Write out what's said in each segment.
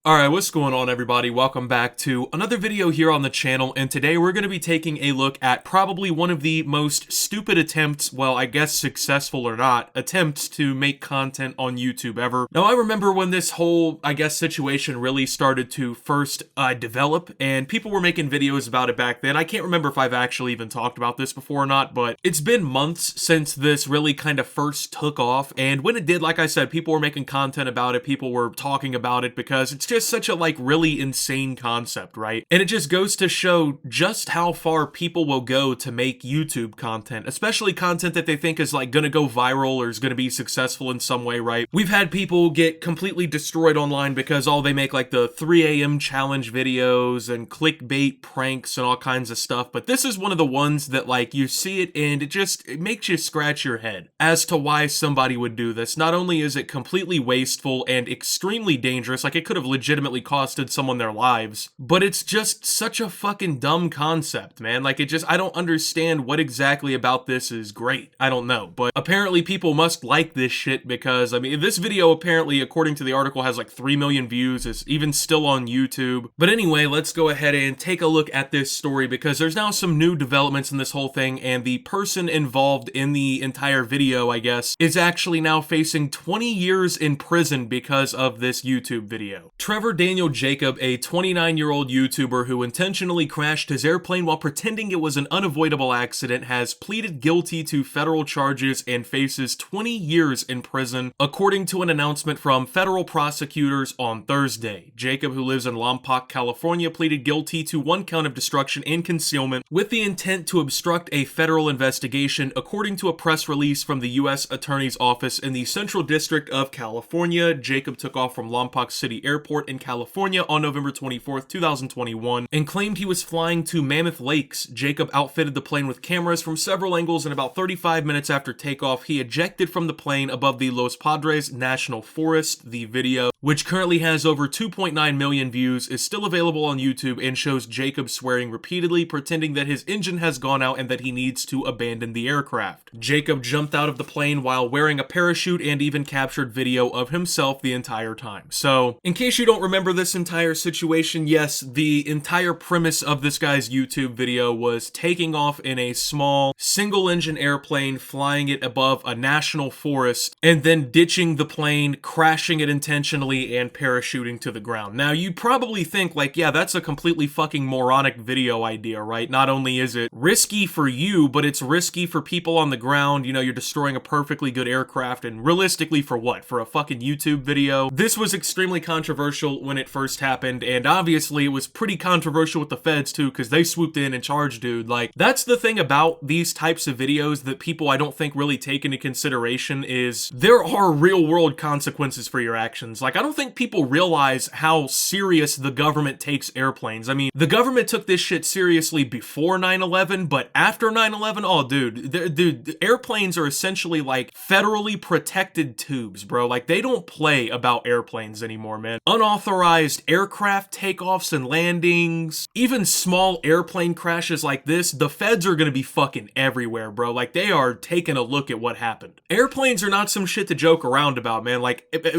Alright, what's going on everybody? Welcome back to another video here on the channel, and today we're going to be taking a look at probably one of the most stupid attempts, well I guess successful or not, attempts to make content on YouTube ever. Now I remember when this whole, I guess, situation really started to first develop, and people were making videos about it back then. I can't remember if I've actually even talked about this before or not, but it's been months since this really kind of first took off, and when it did, like I said, people were making content about it, people were talking about it because it's just such a really insane concept, right? And it just goes to show just how far people will go to make YouTube content, especially content that they think is gonna go viral or is gonna be successful in some way, right? We've had people get completely destroyed online because they make the 3 a.m. challenge videos and clickbait pranks and all kinds of stuff, but this is one of the ones that you see it and it makes you scratch your head as to why somebody would do this. Not only is it completely wasteful and extremely dangerous, it could have legitimately costed someone their lives, but it's just such a fucking dumb concept, man. I don't understand what exactly about this is great. I don't know, but apparently people must like this shit because, this video apparently, according to the article, has 3 million views, is even still on YouTube. But anyway, let's go ahead and take a look at this story because there's now some new developments in this whole thing, and the person involved in the entire video, I guess, is actually now facing 20 years in prison because of this YouTube video. Trevor Daniel Jacob, a 29-year-old YouTuber who intentionally crashed his airplane while pretending it was an unavoidable accident, has pleaded guilty to federal charges and faces 20 years in prison, according to an announcement from federal prosecutors on Thursday. Jacob, who lives in Lompoc, California, pleaded guilty to 1 count of destruction and concealment with the intent to obstruct a federal investigation, according to a press release from the U.S. Attorney's Office in the Central District of California. Jacob took off from Lompoc City Airport in California on November 24th, 2021, and claimed he was flying to Mammoth Lakes. Jacob outfitted the plane with cameras from several angles, and about 35 minutes after takeoff, he ejected from the plane above the Los Padres National Forest. The video, which currently has over 2.9 million views, is still available on YouTube and shows Jacob swearing repeatedly, pretending that his engine has gone out and that he needs to abandon the aircraft. Jacob jumped out of the plane while wearing a parachute and even captured video of himself the entire time. So, in case you don't remember this entire situation, yes, the entire premise of this guy's YouTube video was taking off in a small single-engine airplane, flying it above a national forest, and then ditching the plane, crashing it intentionally, and parachuting to the ground. Now, you probably think, yeah, that's a completely fucking moronic video idea, right? Not only is it risky for you, but it's risky for people on the ground. You know, you're destroying a perfectly good aircraft, and realistically, for what? For a fucking YouTube video? This was extremely controversial when it first happened, and obviously it was pretty controversial with the feds too, because they swooped in and charged dude. That's the thing about these types of videos that people I don't think really take into consideration is there are real world consequences for your actions. I don't think people realize how serious the government takes airplanes. The government took this shit seriously before 9/11, but after 9/11, oh dude, the airplanes are essentially federally protected tubes, bro. They don't play about airplanes anymore, man. Unauthorized aircraft takeoffs and landings, even small airplane crashes like this, the feds are gonna be fucking everywhere, bro. They are taking a look at what happened. Airplanes are not some shit to joke around about, man.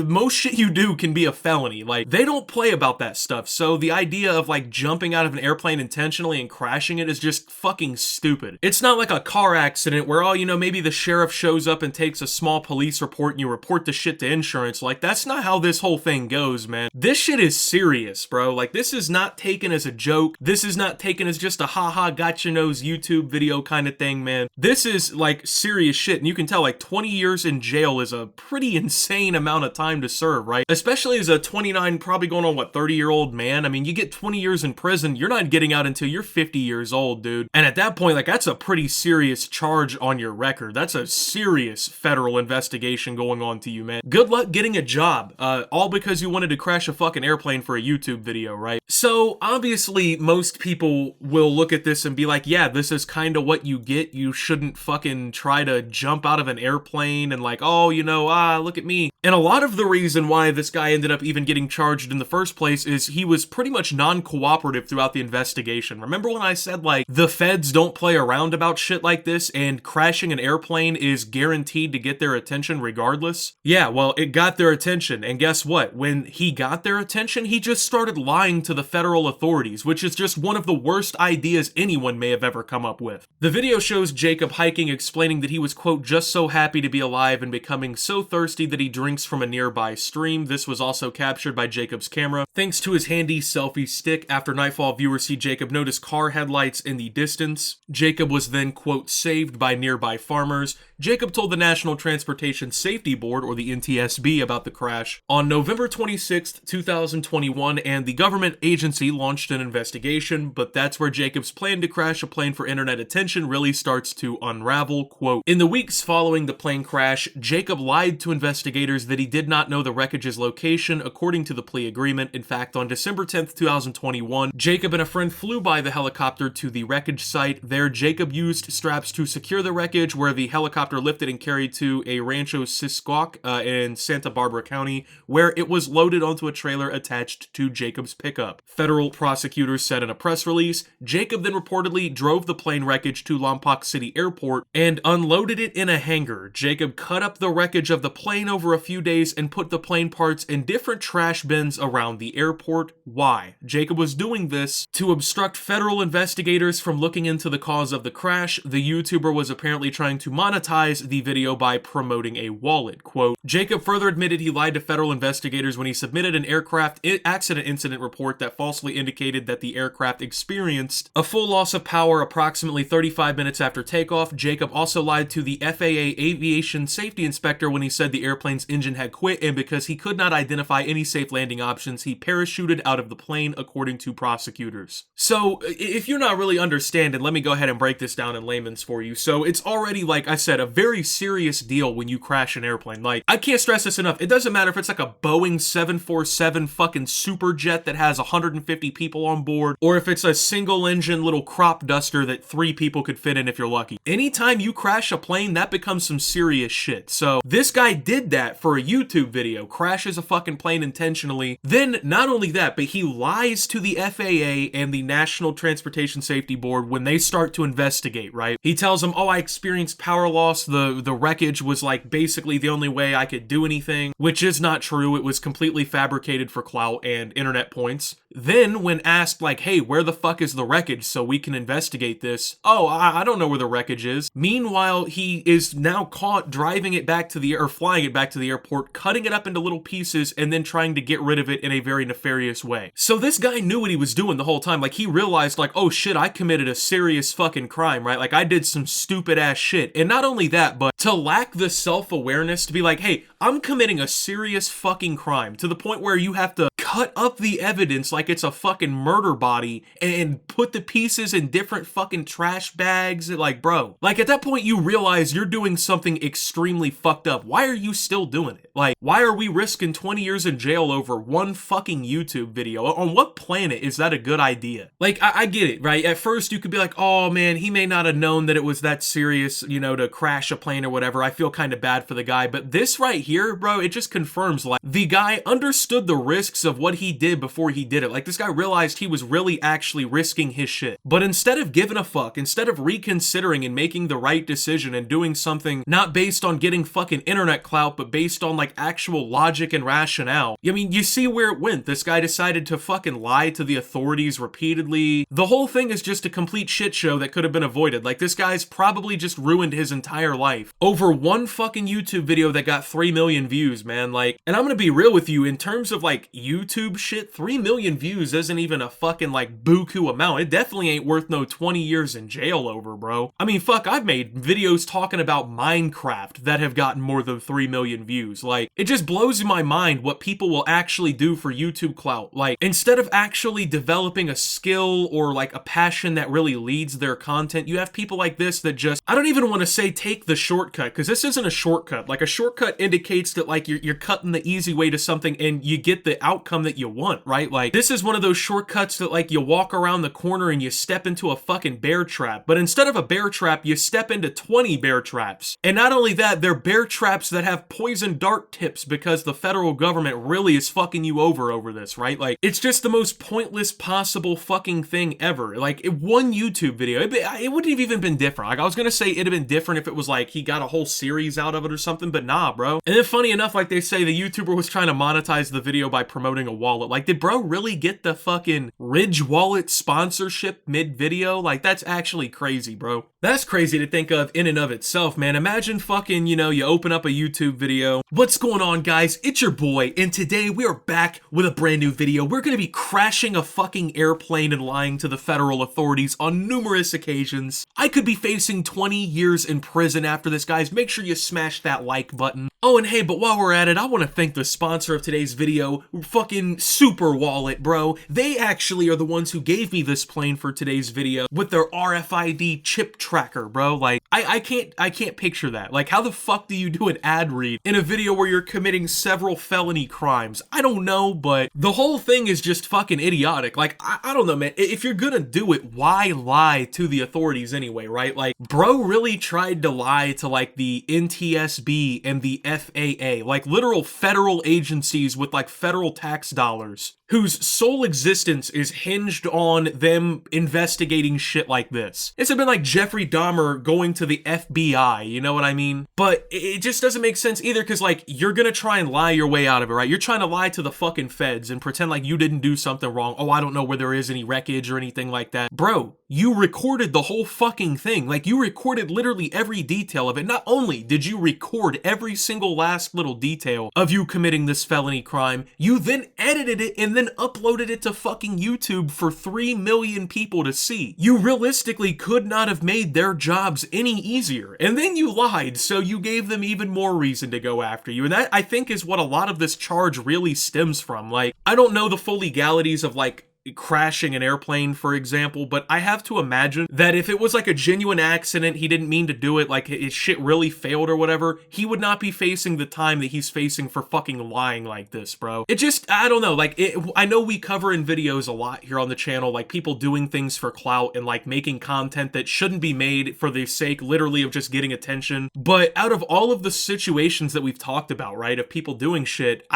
Most shit you do can be a felony. They don't play about that stuff. So the idea of jumping out of an airplane intentionally and crashing it is just fucking stupid. It's not like a car accident where, oh, maybe the sheriff shows up and takes a small police report and you report the shit to insurance. That's not how this whole thing goes, man. This shit is serious, bro. This is not taken as a joke. This is not taken as just a haha got your nose YouTube video kind of thing, man. This is serious shit, and you can tell 20 years in jail is a pretty insane amount of time to serve, right? Especially as a 29, probably going on 30-year-old man. You get 20 years in prison, you're not getting out until you're 50 years old, dude. And at that point, that's a pretty serious charge on your record. That's a serious federal investigation going on to you, man. Good luck getting a job, all because you wanted to crash a fucking airplane for a YouTube video, right? So obviously most people will look at this and be like, yeah, this is kind of what you get. You shouldn't fucking try to jump out of an airplane and oh, look at me. And a lot of the reason why this guy ended up even getting charged in the first place is he was pretty much non-cooperative throughout the investigation. Remember when I said the feds don't play around about shit like this and crashing an airplane is guaranteed to get their attention regardless? Yeah, well, it got their attention, and guess what? When he got got their attention, he just started lying to the federal authorities, which is just one of the worst ideas anyone may have ever come up with. The video shows Jacob hiking, explaining that he was, quote, just so happy to be alive and becoming so thirsty that he drinks from a nearby stream. This was also captured by Jacob's camera. Thanks to his handy selfie stick, after nightfall, viewers see Jacob notice car headlights in the distance. Jacob was then, quote, saved by nearby farmers. Jacob told the National Transportation Safety Board, or the NTSB, about the crash on November 26th, 2021, and the government agency launched an investigation, but that's where Jacob's plan to crash a plane for internet attention really starts to unravel. Quote, in the weeks following the plane crash, Jacob lied to investigators that he did not know the wreckage's location, according to the plea agreement. In fact, on December 10th, 2021, Jacob and a friend flew by the helicopter to the wreckage site. There, Jacob used straps to secure the wreckage, where the helicopter lifted and carried to a Rancho Sisquoc in Santa Barbara County, where it was loaded onto a trailer attached to Jacob's pickup. Federal prosecutors said in a press release, Jacob then reportedly drove the plane wreckage to Lompoc City Airport and unloaded it in a hangar. Jacob cut up the wreckage of the plane over a few days and put the plane parts in different trash bins around the airport. Why? Jacob was doing this to obstruct federal investigators from looking into the cause of the crash. The YouTuber was apparently trying to monetize the video by promoting a wallet. Quote, Jacob further admitted he lied to federal investigators when he submitted an aircraft accident incident report that falsely indicated that the aircraft experienced a full loss of power approximately 35 minutes after takeoff. Jacob also lied to the FAA aviation safety inspector when he said the airplane's engine had quit, and because he could not identify any safe landing options, he parachuted out of the plane, according to prosecutors. So, if you're not really understanding, let me go ahead and break this down in layman's for you. So, it's already, like I said, a very serious deal when you crash an airplane. Like, I can't stress this enough. It doesn't matter if it's like a Boeing 747 fucking super jet that has 150 people on board, or if it's a single engine little crop duster that 3 people could fit in if you're lucky. Anytime you crash a plane, that becomes some serious shit. So this guy did that for a YouTube video, crashes a fucking plane intentionally. Then not only that, but he lies to the FAA and the National Transportation Safety Board when they start to investigate, right? He tells them, oh, I experienced power loss. The wreckage was like basically the only way I could do anything, which is not true. It was completely fabricated for clout and internet points. Then when asked like, hey, where the fuck is the wreckage so we can investigate this? Oh, I don't know where the wreckage is. Meanwhile, he is now caught driving it back to or flying it back to the airport, cutting it up into little pieces and then trying to get rid of it in a very nefarious way. So this guy knew what he was doing the whole time. Like, he realized like, oh shit, I committed a serious fucking crime, right? Like, I did some stupid ass shit. And not only that, but to lack the self-awareness to be like, hey, I'm committing a serious fucking crime, to the point where you have to cut up the evidence like it's a fucking murder body and put the pieces in different fucking trash bags. Like, bro, like at that point you realize you're doing something extremely fucked up. Why are you still doing it? Like, why are we risking 20 years in jail over one fucking YouTube video? On what planet is that a good idea? Like, I get it, right? At first you could be like, oh man, he may not have known that it was that serious, you know, to crash a plane or whatever. I feel kind of bad for the guy. But this right here, bro, it just confirms like the guy understood the risks of what he did before he did it. Like, this guy realized he was really actually risking his shit. But instead of giving a fuck, instead of reconsidering and making the right decision and doing something not based on getting fucking internet clout, but based on like actual logic and rationale, I mean, you see where it went. This guy decided to fucking lie to the authorities repeatedly. The whole thing is just a complete shit show that could have been avoided. Like, this guy's probably just ruined his entire life over one fucking YouTube video that got 3 million views, man. Like, and I'm gonna be real with you, in terms of like YouTube shit, 3 million views isn't even a fucking like buku amount. It definitely ain't worth no 20 years in jail over, bro. I mean, fuck, I've made videos talking about Minecraft that have gotten more than 3 million views. Like, it just blows my mind what people will actually do for YouTube clout. Like, instead of actually developing a skill or like a passion that really leads their content, you have people like this that just, I don't even want to say take the shortcut, because this isn't a shortcut. Like, a shortcut indicates that like you're cutting the easy way to something and you get the outcome that you want, right? Like, this is one of those shortcuts that like you walk around the corner and you step into a fucking bear trap, but instead of a bear trap, you step into 20 bear traps. And not only that, they're bear traps that have poison dart tips because the federal government really is fucking you over this, right? Like, it's just the most pointless possible fucking thing ever. Like, one YouTube video, it wouldn't have even been different. Like, I was gonna say it'd have been different if it was like he got got a whole series out of it or something, but nah, bro. And then funny enough, like they say, the YouTuber was trying to monetize the video by promoting a wallet. Like, did bro really get the fucking Ridge wallet sponsorship mid-video? Like, that's actually crazy, bro. That's crazy to think of in and of itself, man. Imagine fucking, you know, you open up a YouTube video. What's going on, guys? It's your boy, and today we are back with a brand new video. We're gonna be crashing a fucking airplane and lying to the federal authorities on numerous occasions. I could be facing 20 years in prison after this, guys. Make sure you smash that like button. Oh, and hey, but while we're at it, I want to thank the sponsor of today's video, fucking Super Wallet, bro. They actually are the ones who gave me this plane for today's video with their RFID chip tracker, bro. Like, I can't picture that. Like, how the fuck do you do an ad read in a video where you're committing several felony crimes? I don't know, but the whole thing is just fucking idiotic. Like, I don't know, man. If you're gonna do it, why lie to the authorities anyway, right? Like, bro really tried to lie to, like, the NTSB and the FAA, like literal federal agencies with like federal tax dollars, whose sole existence is hinged on them investigating shit like this. It's been like Jeffrey Dahmer going to the FBI, you know what I mean? But it just doesn't make sense either, because like, you're gonna try and lie your way out of it, right? You're trying to lie to the fucking feds and pretend like you didn't do something wrong. Oh, I don't know where there is any wreckage or anything like that. Bro, you recorded the whole fucking thing. Like, you recorded literally every detail of it. Not only did you record every single last little detail of you committing this felony crime, you then edited it and then uploaded it to fucking YouTube for 3 million people to see. You realistically could not have made their jobs any easier. And then you lied, so you gave them even more reason to go after you. And that, I think, is what a lot of this charge really stems from. Like, I don't know the full legalities of, like, crashing an airplane, for example, but I have to imagine that if it was like a genuine accident, he didn't mean to do it, like his shit really failed or whatever, he would not be facing the time that he's facing for fucking lying like this, bro. It just, I don't know, like, I know we cover in videos a lot here on the channel, like people doing things for clout and like making content that shouldn't be made for the sake literally of just getting attention, but out of all of the situations that we've talked about, right, of people doing shit,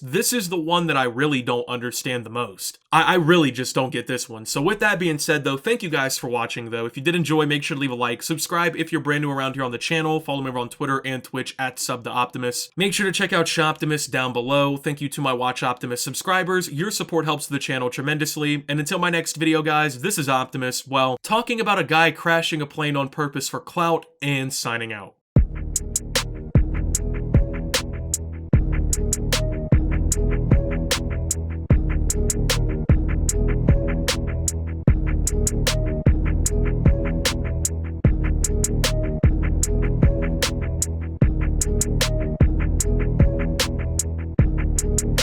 this is the one that I really don't understand the most. I really just don't get this one. So with that being said, though, thank you guys for watching, though. If you did enjoy, make sure to leave a like. Subscribe if you're brand new around here on the channel. Follow me over on Twitter and Twitch at @SubTheOptimus. Make sure to check out Shoptimus down below. Thank you to my Watch Optimus subscribers. Your support helps the channel tremendously. And until my next video, guys, this is Optimus, well, talking about a guy crashing a plane on purpose for clout and signing out.